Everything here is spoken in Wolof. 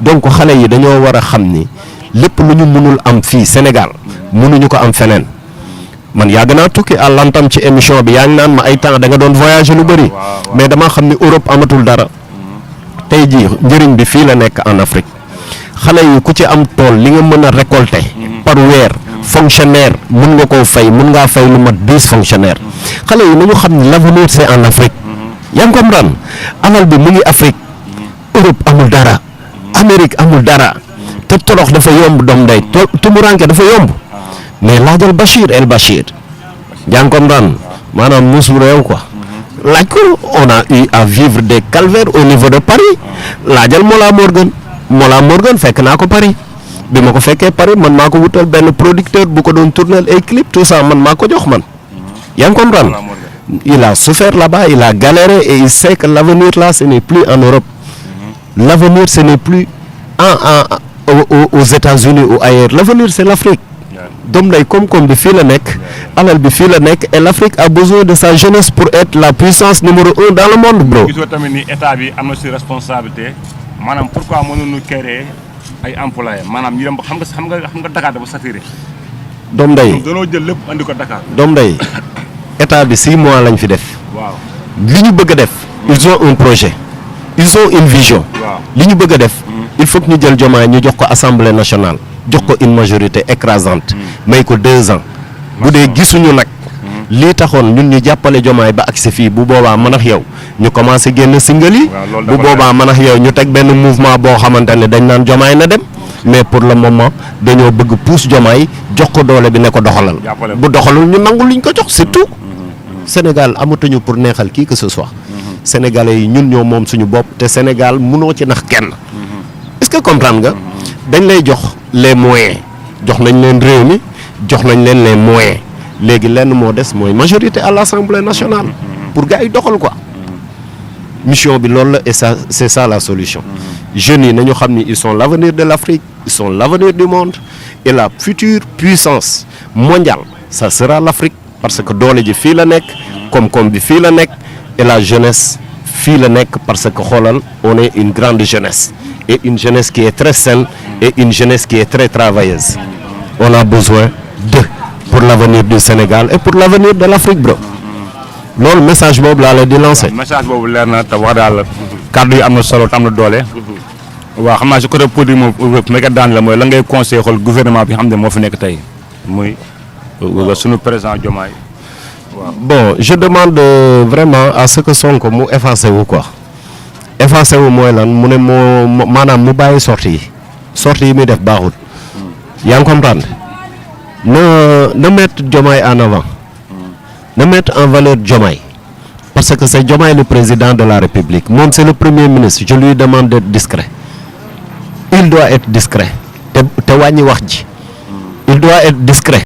donc xale yi dañoo war a xam ni lépp lu ñu mënul am fii Sénégal mënuñu ko am feneen man yàgg naa tukki à l'entame ci émission bi yaa ngi naan ma ay temps da nga doon voyager lu bëri mais dama xam ni Europe amatul dara tey jii njëriñ bi fii la nekk en Afrique xale yi ku ci am tool li nga mën a récolter par weer fonctionnaire mun nga koo fay mun ngaa fay lu mat 10 fonctionnaires xale yi nañu xam ni l'avenir c'est en Afrique yaa ngi comprendre alal bi mu ngi Afrique Europe amul dara Amérique amul dara te torox dafa yomb doom day tumuranke dafa yomb mais laajal Bachir El Bachir yaa ngi comprendre maanaam musu réew quoi laaj ko on a eu à vivre des calvaires au niveau de Paris laajal Mollah Morgun fekk naa ko Paris bi ma ko fekkee Paris man maa ko wutal benn producteur bu ko doon tourner ay clip tout ça man maa ko jox man yaa ngi comprendre il a souffert là-bas il a galéré et il sait que l'avenir là ce n'est plus en Europe l'avenir ce n'est plus aux États-Unis ou ailleurs l'avenir c'est l'Afrique doom day koom-koom bi fii la nekk alal bi fii la nekk et l'Afrique a besoin de sa jeunesse pour être la puissance numéro 1 dans le monde bro. gisoo tamit ni état bi am na si responsabilité maanaam pourquoi mënuñu créer ay employés maanaam ñu dem xam nga Dakar dafa saturé. doom day danoo jël lépp andi ko Dakar. doom day état bi 6 mois lañ fi def. waaw li ñu bëgg a def. ils ont un projet. ils ont une vision. waaw li ñu bëgg a def. il faut que ñu jël Diomaye ñu jox ko assemblée nationale. jox ko une majorité écrasante. may ko 2 ans. bu dee gisuñu nag. lii taxoon ñun ñu jàppale Diomaye ba agsi fii bu boobaa man ak yow ñu commencé génn single yi. bu boobaa man ak yow ñu teg benn mouvement boo xamante ne dañ naan Diomaye na dem. mais pour le moment dañoo bëgg pousse Diomaye jox ko doole bi ne ko doxalal. bu doxalul ñu nangu liñ ko jox c'est tout. Sénégal amatuñu pour neexal qui que ce soit. Sénégalais yi ñun ñoo moom suñu bopp te Sénégal mënoo ci nax kenn. est-ce que comprendre nga. dañ lay jox les moyens jox nañ leen réew mi jox nañ leen les moyens léegi lenn moo des mooy majorité à l'Assemblée nationale pour gars yi doxal quoi mission bi loolu la et ça c'est ça la solution jeunes yi nañu xam ni ils sont l'avenir de l'Afrique ils sont l'avenir du monde et la future puissance mondiale ça sera l'Afrique parce que doole ji fii la nekk koom-koom bi fii la nekk et la jeunesse fii la nekk parce que xoolal on est une grande jeunesse et une jeunesse qui est très saine et une jeunesse qui est très travailleuse on a besoin d'eux pour l'avenir du Sénégal et pour l'avenir de l'Afrique bro loolu message boobu laa la di lancer. message boobu leer na te wax daal kàddu yi am na solo te am na doole. waaw xam naa si côté produit moom méga daan la mooy la ngay conseillé xool gouvernement bi xam ne moo fi nekk tey muy suñu président Diomaye. waaw bon je demande vraiment à ce que Sonko mu effacé wu quoi effacé wu mooy lan mu ne moo maanaam mu bàyyi sorties yi muy def baaxul. yaa ngi comprendre na mettre Diomaye en avant. na mettre en valeur Diomaye parce que c'est Diomaye le président de la République moom c'est le premier ministre je lui demande d'être discret il doit être discret te wàññi wax ji il doit être discret